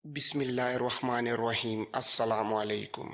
بسم اللہ الرحمن الرحیم السلام علیکم۔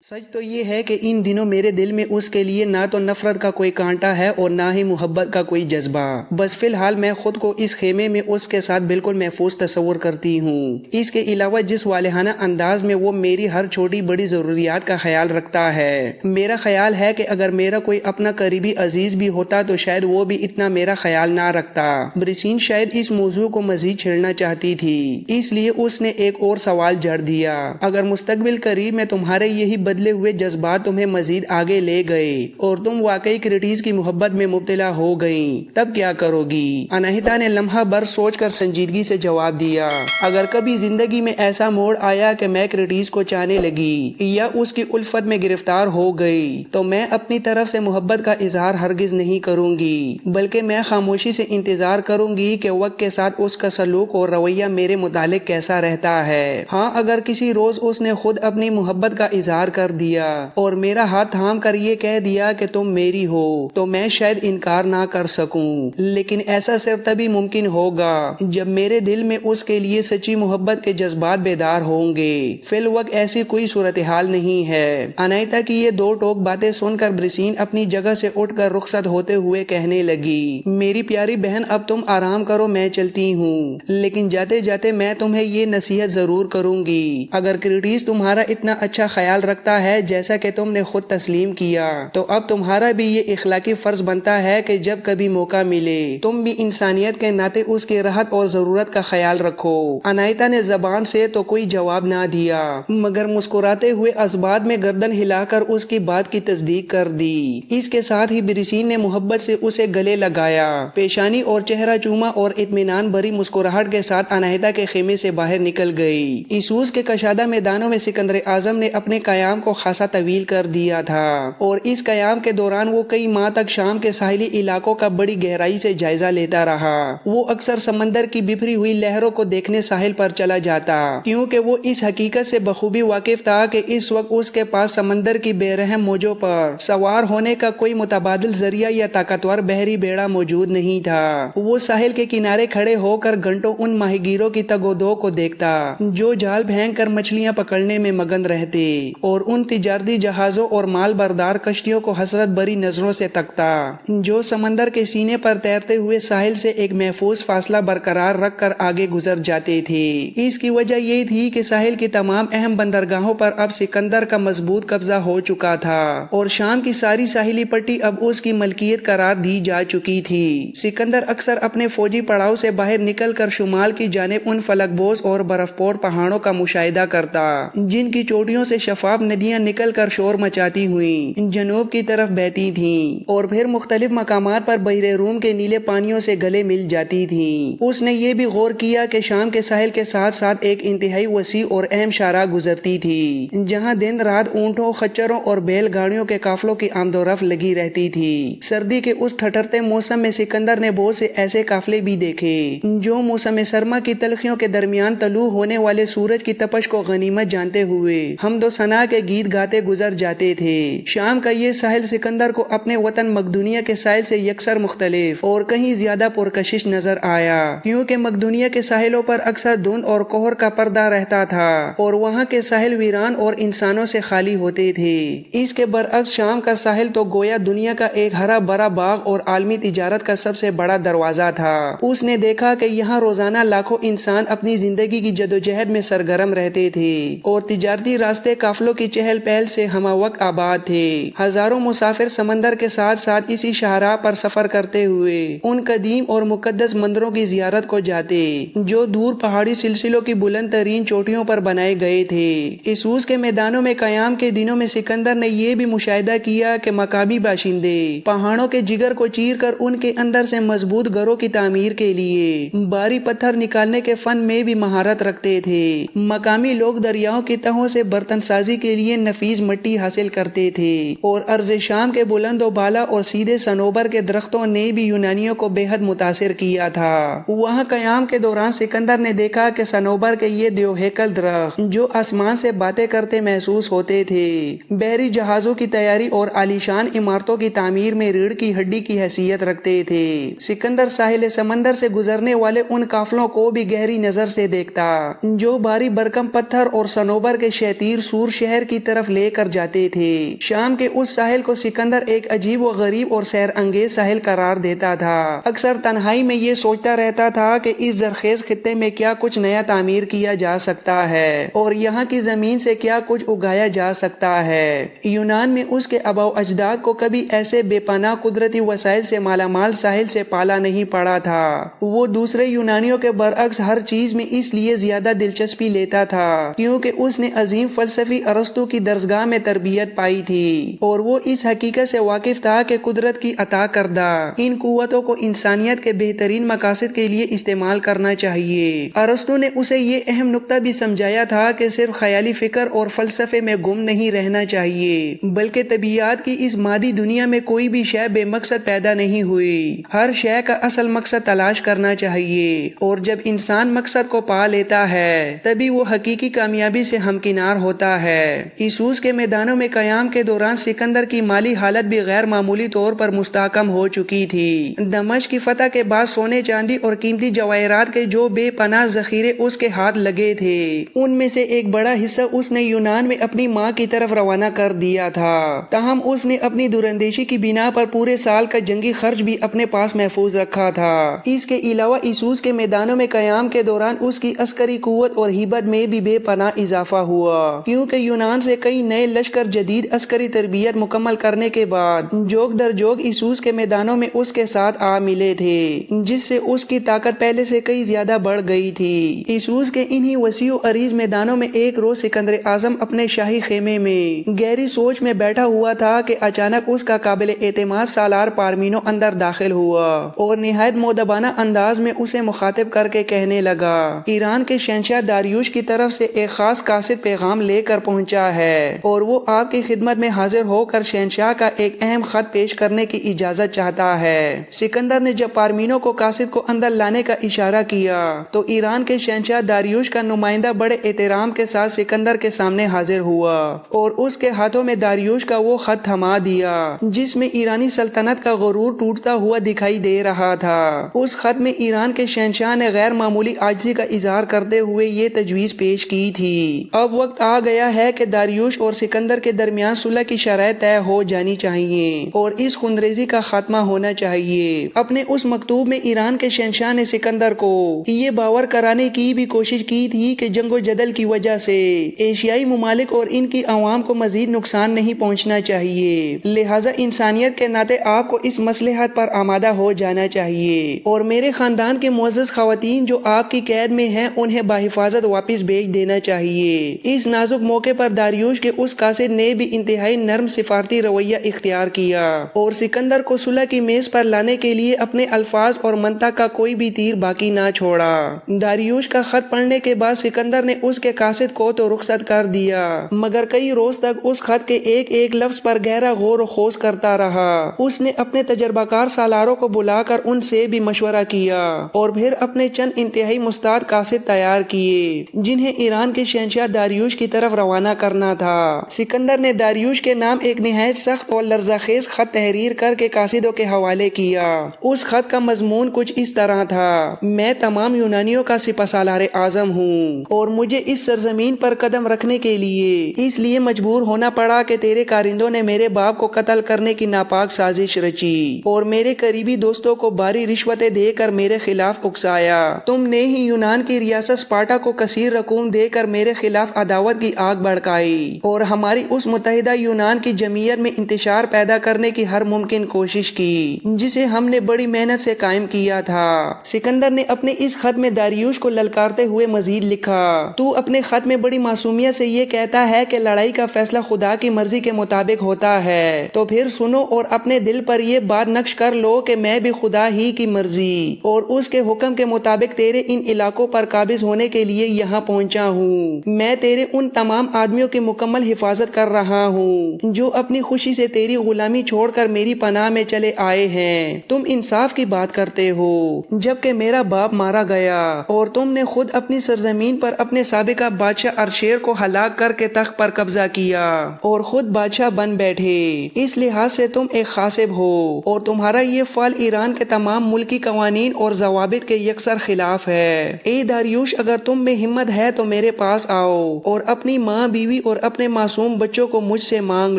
سچ تو یہ ہے کہ ان دنوں میرے دل میں اس کے لیے نہ تو نفرت کا کوئی کانٹا ہے اور نہ ہی محبت کا کوئی جذبہ۔ بس فی الحال میں خود کو اس خیمے میں اس کے ساتھ بالکل محفوظ تصور کرتی ہوں۔ اس کے علاوہ جس والہانہ انداز میں وہ میری ہر چھوٹی بڑی ضروریات کا خیال رکھتا ہے، میرا خیال ہے کہ اگر میرا کوئی اپنا قریبی عزیز بھی ہوتا تو شاید وہ بھی اتنا میرا خیال نہ رکھتا۔ برسین شاید اس موضوع کو مزید چھیڑنا چاہتی تھی، اس لیے اس نے ایک اور سوال جڑ دیا۔ اگر مستقبل قریب میں تمہارے یہی بدلے ہوئے جذبات تمہیں مزید آگے لے گئے اور تم واقعی کرٹیز کی محبت میں مبتلا ہو گئیں، تب کیا کرو گی؟ اناہیتا نے لمحہ بھر سوچ کر سنجیدگی سے جواب دیا، اگر کبھی زندگی میں ایسا موڑ آیا کہ میں کرٹیز کو چاہنے لگی یا اس کی الفت میں گرفتار ہو گئی تو میں اپنی طرف سے محبت کا اظہار ہرگز نہیں کروں گی، بلکہ میں خاموشی سے انتظار کروں گی کہ وقت کے ساتھ اس کا سلوک اور رویہ میرے متعلق کیسا رہتا ہے۔ ہاں، اگر کسی روز اس نے خود اپنی محبت کا اظہار کر دیا اور میرا ہاتھ تھام کر یہ کہہ دیا کہ تم میری ہو تو میں شاید انکار نہ کر سکوں، لیکن ایسا صرف تبھی ممکن ہوگا جب میرے دل میں اس کے لیے سچی محبت کے جذبات بیدار ہوں گے۔ فی الوقت ایسی کوئی صورتحال نہیں ہے۔ اناہیتا کی یہ دو ٹوک باتیں سن کر برسین اپنی جگہ سے اٹھ کر رخصت ہوتے ہوئے کہنے لگی، میری پیاری بہن اب تم آرام کرو، میں چلتی ہوں، لیکن جاتے جاتے میں تمہیں یہ نصیحت ضرور کروں گی، اگر کرٹیز تمہارا اتنا اچھا خیال رکھتا ہے جیسا کہ تم نے خود تسلیم کیا تو اب تمہارا بھی یہ اخلاقی فرض بنتا ہے کہ جب کبھی موقع ملے تم بھی انسانیت کے ناطے اس کی راحت اور ضرورت کا خیال رکھو۔ اناہیتا نے زبان سے تو کوئی جواب نہ دیا مگر مسکراتے ہوئے اسباب میں گردن ہلا کر اس کی بات کی تصدیق کر دی۔ اس کے ساتھ ہی برسین نے محبت سے اسے گلے لگایا، پیشانی اور چہرہ چوما اور اطمینان بھری مسکراہٹ کے ساتھ اناہیتا کے خیمے سے باہر نکل گئی۔ اسوس کے کشادہ میدانوں میں سکندر اعظم نے اپنے قیام کو خاصا طویل کر دیا تھا اور اس قیام کے دوران وہ کئی ماہ تک شام کے ساحلی علاقوں کا بڑی گہرائی سے جائزہ لیتا رہا۔ وہ اکثر سمندر کی بکھری ہوئی لہروں کو دیکھنے ساحل پر چلا جاتا، کیونکہ وہ اس حقیقت سے بخوبی واقف تھا کہ اس وقت اس کے پاس سمندر کی بے رحم موجوں پر سوار ہونے کا کوئی متبادل ذریعہ یا طاقتور بحری بیڑا موجود نہیں تھا۔ وہ ساحل کے کنارے کھڑے ہو کر گھنٹوں ان ماہی گیروں کی تگ و دو کو دیکھتا جو جال پھینک کر مچھلیاں پکڑنے میں مگن رہتے اور ان تجارتی جہازوں اور مال بردار کشتیوں کو حسرت بری نظروں سے تکتا جو سمندر کے سینے پر تیرتے ہوئے ساحل سے ایک محفوظ فاصلہ برقرار رکھ کر آگے گزر جاتے تھے۔ اس کی وجہ یہ تھی کہ ساحل کی تمام اہم بندرگاہوں پر اب سکندر کا مضبوط قبضہ ہو چکا تھا اور شام کی ساری ساحلی پٹی اب اس کی ملکیت قرار دی جا چکی تھی۔ سکندر اکثر اپنے فوجی پڑاؤ سے باہر نکل کر شمال کی جانب ان فلک بوز اور برف پور پہاڑوں کا مشاہدہ کرتا جن کی چوٹیوں سے شفاف ندیاں نکل کر شور مچاتی ہوئیں جنوب کی طرف بہتی تھیں اور پھر مختلف مقامات پر بحر روم کے نیلے پانیوں سے گلے مل جاتی تھیں۔ اس نے یہ بھی غور کیا کہ شام کے ساحل کے ساتھ ساتھ ایک انتہائی وسیع اور اہم شاہراہ گزرتی تھی جہاں دن رات اونٹوں، خچروں اور بیل گاڑیوں کے قافلوں کی آمد و رفت لگی رہتی تھی۔ سردی کے اس ٹھٹرتے موسم میں سکندر نے بہت سے ایسے قافلے بھی دیکھے جو موسم سرما کی تلخیوں کے درمیان طلوع ہونے والے سورج کی تپش کو غنیمت جانتے ہوئے حمد و ثنا کے گیت گاتے گزر جاتے تھے۔ شام کا یہ ساحل سکندر کو اپنے وطن مقدونیہ کے ساحل سے یکسر مختلف اور کہیں زیادہ پرکشش نظر آیا، کیونکہ مقدونیہ کے ساحلوں پر اکثر دھند اور کوہر کا پردہ رہتا تھا اور وہاں کے ساحل ویران اور انسانوں سے خالی ہوتے تھے۔ اس کے برعکس شام کا ساحل تو گویا دنیا کا ایک ہرا بھرا باغ اور عالمی تجارت کا سب سے بڑا دروازہ تھا۔ اس نے دیکھا کہ یہاں روزانہ لاکھوں انسان اپنی زندگی کی جدوجہد میں سرگرم رہتے تھے اور تجارتی راستے قافلوں کی چہل پہل سے ہمہ وقت آباد تھے۔ ہزاروں مسافر سمندر کے ساتھ ساتھ اسی شاہراہ پر سفر کرتے ہوئے ان قدیم اور مقدس مندروں کی زیارت کو جاتے جو دور پہاڑی سلسلوں کی بلند ترین چوٹیوں پر بنائے گئے تھے۔ اسوس کے میدانوں میں قیام کے دنوں میں سکندر نے یہ بھی مشاہدہ کیا کہ مقامی باشندے پہاڑوں کے جگر کو چیر کر ان کے اندر سے مضبوط گھروں کی تعمیر کے لیے بھاری پتھر نکالنے کے فن میں بھی مہارت رکھتے تھے۔ مقامی لوگ دریاؤں کی تہوں سے برتن سازی کے لیے لیے نفیس مٹی حاصل کرتے تھے، اور ارض شام کے بلند و بالا اور سیدھے صنوبر کے درختوں نے بھی یونانیوں کو بے حد متاثر کیا تھا۔ وہاں قیام کے دوران سکندر نے دیکھا کہ صنوبر کے یہ دیوہیکل درخت جو آسمان سے باتیں کرتے محسوس ہوتے تھے، بحری جہازوں کی تیاری اور عالیشان عمارتوں کی تعمیر میں ریڑھ کی ہڈی کی حیثیت رکھتے تھے۔ سکندر ساحل سمندر سے گزرنے والے ان قافلوں کو بھی گہری نظر سے دیکھتا جو بھاری برکم پتھر اور صنوبر کے شیطیر سور شہر کی طرف لے کر جاتے تھے۔ شام کے اس ساحل کو سکندر ایک عجیب و غریب اور سیر انگیز ساحل قرار دیتا تھا۔ اکثر تنہائی میں یہ سوچتا رہتا تھا کہ اس زرخیز خطے میں کیا کچھ نیا تعمیر کیا جا سکتا ہے اور یہاں کی زمین سے کیا کچھ اگایا جا سکتا ہے۔ یونان میں اس کے آباء و اجداد کو کبھی ایسے بے پناہ قدرتی وسائل سے مالا مال ساحل سے پالا نہیں پڑا تھا۔ وہ دوسرے یونانیوں کے برعکس ہر چیز میں اس لیے زیادہ دلچسپی لیتا تھا کیونکہ اس نے عظیم فلسفی ارسطو کی درسگاہ میں تربیت پائی تھی اور وہ اس حقیقت سے واقف تھا کہ قدرت کی عطا کردہ ان قوتوں کو انسانیت کے بہترین مقاصد کے لیے استعمال کرنا چاہیے۔ ارسطو نے اسے یہ اہم نقطہ بھی سمجھایا تھا کہ صرف خیالی فکر اور فلسفے میں گم نہیں رہنا چاہیے بلکہ طبیعت کی اس مادی دنیا میں کوئی بھی شے بے مقصد پیدا نہیں ہوئی، ہر شے کا اصل مقصد تلاش کرنا چاہیے، اور جب انسان مقصد کو پا لیتا ہے تبھی وہ حقیقی کامیابی سے ہمکنار ہوتا ہے۔ اسوس کے میدانوں میں قیام کے دوران سکندر کی مالی حالت بھی غیر معمولی طور پر مستحکم ہو چکی تھی۔ دمشق کی فتح کے بعد سونے چاندی اور قیمتی جواہرات کے جو بے پناہ ذخیرے اس کے ہاتھ لگے تھے ان میں سے ایک بڑا حصہ اس نے یونان میں اپنی ماں کی طرف روانہ کر دیا تھا، تاہم اس نے اپنی دوراندیشی کی بنا پر پورے سال کا جنگی خرچ بھی اپنے پاس محفوظ رکھا تھا۔ اس کے علاوہ اسوس کے میدانوں میں قیام کے دوران اس کی عسکری قوت اور ہیبت میں بھی بے پناہ اضافہ ہوا کیونکہ یونان سے کئی نئے لشکر جدید عسکری تربیت مکمل کرنے کے بعد جوگ در جوگ اسوس کے میدانوں میں اس کے ساتھ آ ملے تھے، جس سے اس کی طاقت پہلے سے کئی زیادہ بڑھ گئی تھی۔ اسوس کے انہی وسیع و عریض میدانوں میں ایک روز سکندر اعظم اپنے شاہی خیمے میں گہری سوچ میں بیٹھا ہوا تھا کہ اچانک اس کا قابل اعتماد سالار پارمینو اندر داخل ہوا اور نہایت مؤدبانہ انداز میں اسے مخاطب کر کے کہنے لگا، ایران کے شہنشاہ داریوش کی طرف سے ایک خاص قاصد پیغام لے کر پہنچا ہے اور وہ آپ کی خدمت میں حاضر ہو کر شہنشاہ کا ایک اہم خط پیش کرنے کی اجازت چاہتا ہے۔ سکندر نے جب پارمینو کو قاصد کو اندر لانے کا اشارہ کیا تو ایران کے شہنشاہ داریوش کا نمائندہ بڑے احترام کے ساتھ سکندر کے سامنے حاضر ہوا اور اس کے ہاتھوں میں داریوش کا وہ خط تھما دیا جس میں ایرانی سلطنت کا غرور ٹوٹتا ہوا دکھائی دے رہا تھا۔ اس خط میں ایران کے شہنشاہ نے غیر معمولی عاجزی کا اظہار کرتے ہوئے یہ تجویز پیش کی تھی، اب وقت آ گیا ہے کہ داریوش اور سکندر کے درمیان صلح کی شرائط طے ہو جانی چاہیے اور اس خونریزی کا خاتمہ ہونا چاہیے۔ اپنے اس مکتوب میں ایران کے شہنشاہ نے سکندر کو یہ باور کرانے کی بھی کوشش کی تھی کہ جنگ و جدل کی وجہ سے ایشیائی ممالک اور ان کی عوام کو مزید نقصان نہیں پہنچنا چاہیے، لہٰذا انسانیت کے ناطے آپ کو اس مصلحت پر آمادہ ہو جانا چاہیے اور میرے خاندان کے معزز خواتین جو آپ کی قید میں ہیں انہیں بحفاظت واپس بھیج دینا چاہیے۔ اس نازک موقع پر داریوش کے اس قاصد نے بھی انتہائی نرم سفارتی رویہ اختیار کیا اور سکندر کو صلح کی میز پر لانے کے لیے اپنے الفاظ اور منطق کا کوئی بھی تیر باقی نہ چھوڑا۔ داریوش کا خط پڑھنے کے بعد سکندر نے اس کے قاصد کو تو رخصت کر دیا مگر کئی روز تک اس خط کے ایک ایک لفظ پر گہرا غور و خوض کرتا رہا۔ اس نے اپنے تجربہ کار سالاروں کو بلا کر ان سے بھی مشورہ کیا اور پھر اپنے چند انتہائی مستعد قاصد تیار کیے جنہیں ایران کے شہنشاہ داریوش کی طرف روانہ کرنا تھا۔ سکندر نے داریوش کے نام ایک نہایت سخت اور لرزہ خیز خط تحریر کر کے قاصدوں کے حوالے کیا۔ اس خط کا مضمون کچھ اس طرح تھا، میں تمام یونانیوں کا سپہ سالار اعظم ہوں اور مجھے اس سرزمین پر قدم رکھنے کے لیے اس لیے مجبور ہونا پڑا کہ تیرے کارندوں نے میرے باپ کو قتل کرنے کی ناپاک سازش رچی اور میرے قریبی دوستوں کو بھاری رشوتیں دے کر میرے خلاف اکسایا۔ تم نے ہی یونان کی ریاست سپارٹا کو کثیر رقوم دے کر میرے خلاف عداوت کی آگ بھڑکائی اور ہماری اس متحدہ یونان کی جمعیت میں انتشار پیدا کرنے کی ہر ممکن کوشش کی جسے ہم نے بڑی محنت سے قائم کیا تھا۔ سکندر نے اپنے اس خط میں داریوش کو للکارتے ہوئے مزید لکھا، تو اپنے خط میں بڑی معصومیت سے یہ کہتا ہے کہ لڑائی کا فیصلہ خدا کی مرضی کے مطابق ہوتا ہے، تو پھر سنو اور اپنے دل پر یہ بات نقش کر لو کہ میں بھی خدا ہی کی مرضی اور اس کے حکم کے مطابق تیرے ان علاقوں پر قابض ہونے کے لیے یہاں پہنچا ہوں۔ میں تیرے ان تمام آدمیوں کی مکمل حفاظت کر رہا ہوں جو اپنی خوشی سے تیری غلامی چھوڑ کر میری پناہ میں چلے آئے ہیں۔ تم انصاف کی بات کرتے ہو جبکہ میرا باپ مارا گیا اور تم نے خود اپنی سرزمین پر اپنے سابقہ بادشاہ ارشیر کو ہلاک کر کے تخت پر قبضہ کیا اور خود بادشاہ بن بیٹھے۔ اس لحاظ سے تم ایک غاصب ہو اور تمہارا یہ فعل ایران کے تمام ملکی قوانین اور ضوابط کے یکسر خلاف ہے۔ اے داریوش، اگر تم میں ہمت ہے تو میرے پاس آؤ اور اپنی ماں، بیوی اور اپنے معصوم بچوں کو مجھ سے مانگ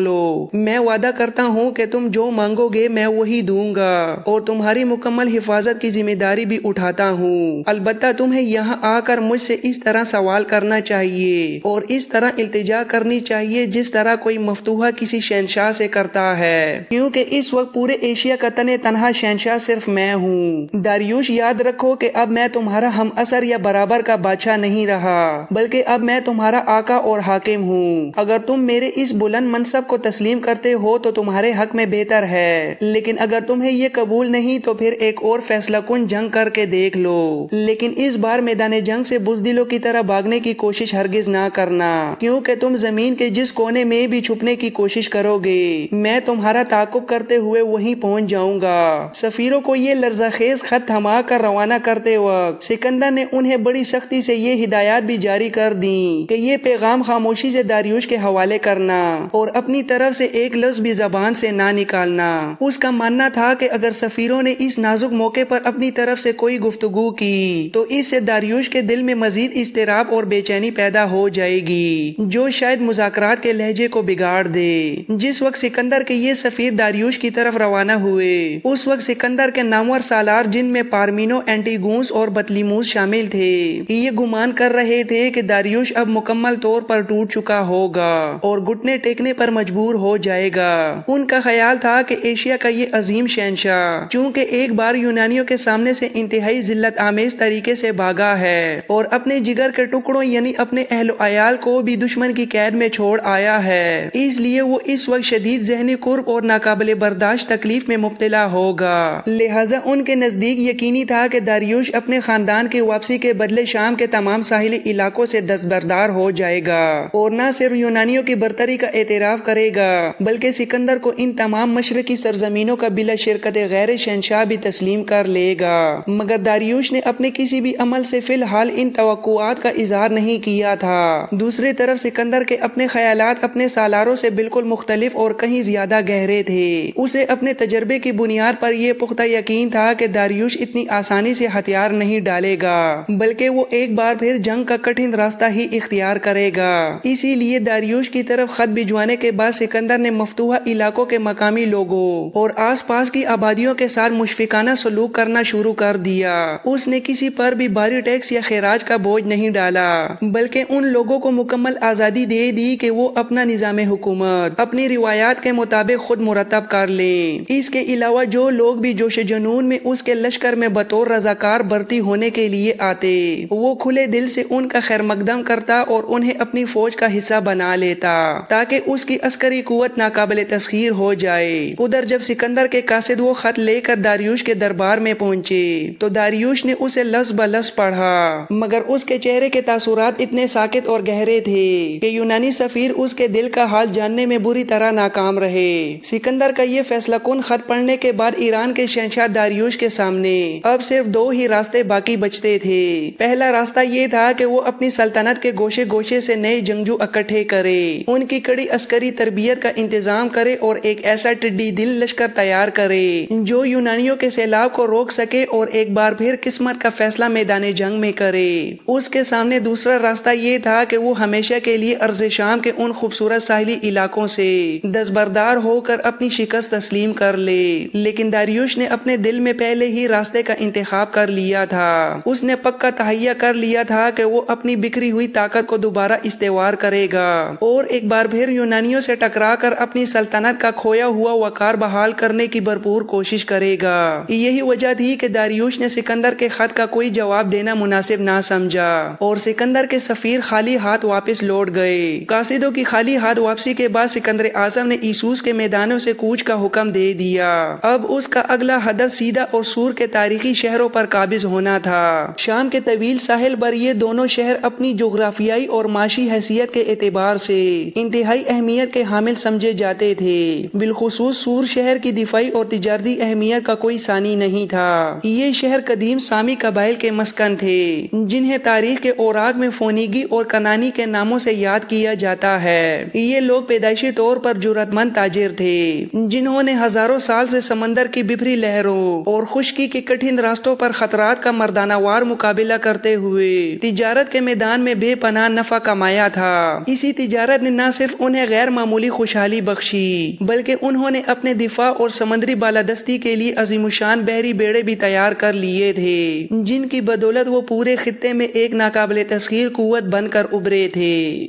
لو۔ میں وعدہ کرتا ہوں کہ تم جو مانگو گے میں وہی دوں گا اور تمہاری مکمل حفاظت کی ذمہ داری بھی اٹھاتا ہوں۔ البتہ تمہیں یہاں آ کر مجھ سے اس طرح سوال کرنا چاہیے اور اس طرح التجا کرنی چاہیے جس طرح کوئی مفتوحہ کسی شہنشاہ سے کرتا ہے، کیونکہ اس وقت پورے ایشیا کا تنہا شہنشاہ صرف میں ہوں۔ داریوش، یاد رکھو کہ اب میں تمہارا ہم اثر یا برابر کا بادشاہ نہیں رہا بلکہ اب میں تمہارا آقا اور حاکم ہوں۔ اگر تم میرے اس بلند منصب کو تسلیم کرتے ہو تو تمہارے حق میں بہتر ہے، لیکن اگر تمہیں یہ قبول نہیں تو پھر ایک اور فیصلہ کن جنگ کر کے دیکھ لو، لیکن اس بار میدان جنگ سے بزدلوں کی طرح بھاگنے کی کوشش ہرگز نہ کرنا، کیونکہ تم زمین کے جس کونے میں بھی چھپنے کی کوشش کرو گے میں تمہارا تعاقب کرتے ہوئے وہیں پہنچ جاؤں گا۔ سفیروں کو یہ لرزہ خیز خط تھما کر روانہ کرتے وقت سکندر نے انہیں بڑی سختی سے یہ ہدایات بھی جاری کر دیں کہ یہ پیغام خاموشی سے داریوش کے حوالے کرنا اور اپنی طرف سے ایک لفظ بھی زبان سے نہ نکالنا۔ اس کا ماننا تھا کہ اگر سفیروں نے اس نازک موقع پر اپنی طرف سے کوئی گفتگو کی تو اس سے داریوش کے دل میں مزید اضطراب اور بے چینی پیدا ہو جائے گی جو شاید مذاکرات کے لہجے کو بگاڑ دے۔ جس وقت سکندر کے یہ سفیر داریوش کی طرف روانہ ہوئے اس وقت سکندر کے نامور سالار جن میں پارمینو، اینٹیگونس اور بطلیموس شامل تھے یہ گمان کر رہے تھے کہ داریوش اب مکمل طور پر ٹوٹ چکا ہوگا اور گھٹنے ٹیکنے پر مجبور ہو جائے گا۔ ان کا خیال تھا کہ ایشیا کا یہ عظیم شہنشاہ چونکہ ایک بار یونانیوں کے سامنے سے انتہائی ذلت آمیز طریقے سے بھاگا ہے اور اپنے جگر کے ٹکڑوں یعنی اپنے اہل و عیال کو بھی دشمن کی قید میں چھوڑ آیا ہے، اس لیے وہ اس وقت شدید ذہنی کرب اور ناقابل برداشت تکلیف میں مبتلا ہوگا۔ لہٰذا ان کے نزدیک یقینی تھا کہ داریوش اپنے خاندان کی واپسی کے بدلے شام کے تمام ساحلی علاقوں سے دستبردار ہو جائے گا اور نہ صرف یونانیوں کی برتری کا اعتراف کرے گا بلکہ سکندر کو ان تمام مشرقی سرزمینوں کا بلا شرکت غیر شہنشاہ بھی تسلیم کر لے گا۔ مگر داریوش نے اپنے کسی بھی عمل سے فی الحال ان توقعات کا اظہار نہیں کیا تھا۔ دوسری طرف سکندر کے اپنے خیالات اپنے سالاروں سے بالکل مختلف اور کہیں زیادہ گہرے تھے۔ اسے اپنے تجربے کی بنیاد پر یہ پختہ یقین تھا کہ داریوش اتنی آسانی سے ہتھیار نہیں ڈالے گا بلکہ وہ ایک بار پھر جنگ کا کٹھن راستہ ہی اختیار کرے گا۔ اسی لیے داریوش کی طرف خط بھجوانے کے بعد سکندر نے مفتوحہ علاقوں کے مقامی لوگوں اور آس پاس کی آبادیوں کے ساتھ مشفقانہ سلوک کرنا شروع کر دیا۔ اس نے کسی پر بھی بھاری ٹیکس یا خراج کا بوجھ نہیں ڈالا بلکہ ان لوگوں کو مکمل آزادی دے دی کہ وہ اپنا نظام حکومت اپنی روایات کے مطابق خود مرتب کر لیں۔ اس کے علاوہ جو لوگ بھی جوش جنون میں اس کے لشکر میں بطور رضاکار بھرتی ہونے کے لیے آتے وہ کھلے دل سے ان کا خیر مقدم کرتا اور انہیں اپنی فوج کا حصہ بنا لیتا تاکہ اس کی عسکری قوت ناقابل تسخیر ہو جائے۔ ادھر جب سکندر کے قاصد وہ خط لے کر داریوش کے دربار میں پہنچے تو داریوش نے اسے لفظ بلفظ پڑھا مگر اس کے چہرے کے تاثرات اتنے ساکت اور گہرے تھے کہ یونانی سفیر اس کے دل کا حال جاننے میں بری طرح ناکام رہے۔ سکندر کا یہ فیصلہ کن خط پڑھنے کے بعد ایران کے شہنشاہ داریوش کے سامنے اب صرف دو ہی راستے باقی بچتے تھے۔ پہلا راستہ یہ تھا کہ وہ اپنی سلطنت کے گوشے گوشے سے نئے جنگجو اکٹھے کرے، ان کی کڑی عسکری تربیت کا انتظام کرے اور ایک ایسا ٹڈی دل لشکر تیار کرے جو یونانیوں کے سیلاب کو روک سکے اور ایک بار پھر قسمت کا فیصلہ میدان جنگ میں کرے۔ اس کے سامنے دوسرا راستہ یہ تھا کہ وہ ہمیشہ کے لیے ارض شام کے ان خوبصورت ساحلی علاقوں سے دستبردار ہو کر اپنی شکست تسلیم کر لے، لیکن داریوش نے اپنے دل میں پہلے ہی راستے کا انتخاب کر لیا تھا۔ اس نے پکا تہیہ کر لیا تھا کہ وہ اپنی بکھری ہوئی طاقت کو دوبارہ استوار کرے گا اور ایک بار پھر یونانیوں سے ٹکرا کر اپنی سلطنت کا کھویا ہوا وقار بحال کرنے کی بھرپور کوشش کرے گا۔ یہی وجہ تھی کہ داریوش نے سکندر کے خط کا کوئی جواب دینا مناسب نہ سمجھا اور سکندر کے سفیر خالی ہاتھ واپس لوٹ گئے۔ قاصدوں کی خالی ہاتھ واپسی کے بعد سکندر اعظم نے ایسوس کے میدانوں سے کوچ کا حکم دے دیا۔ اب اس کا اگلا ہدف سیدھا اور سور کے تاریخی شہروں پر قابض ہونا تھا۔ شام کے طویل ساحل پر یہ دونوں شہر اپنی جغرافیائی اور معاشی حیثیت کے اعتبار سے انتہائی اہمیت کے حامل سمجھے جاتے تھے، بالخصوص سور شہر کی دفاعی اور تجارتی اہمیت کا کوئی ثانی نہیں تھا۔ یہ شہر قدیم سامی قبائل کے مسکن تھے، جنہیں تاریخ کے اوراق میں فونیگی اور کنانی کے ناموں سے یاد کیا جاتا ہے۔ یہ لوگ پیدائشی طور پر جرأت مند تاجر تھے، جنہوں نے ہزاروں سال سے سمندر کی بھری لہروں اور خشکی کے کٹھن راستوں پر خطرات کا مردانہ وار مقابلہ کرتے ہوئے تجارت کے میدان میں بے پناہ نفع کمایا تھا۔ اسی تجارت نے نہ صرف انہیں غیر معمولی خوشحالی بخشی، بلکہ انہوں نے اپنے دفاع اور سمندری بالادستی کے لیے عظیم الشان بحری بیڑے بھی تیار کر لیے تھے، جن کی بدولت وہ پورے خطے میں ایک ناقابل تسخیر قوت بن کر ابھرے تھے۔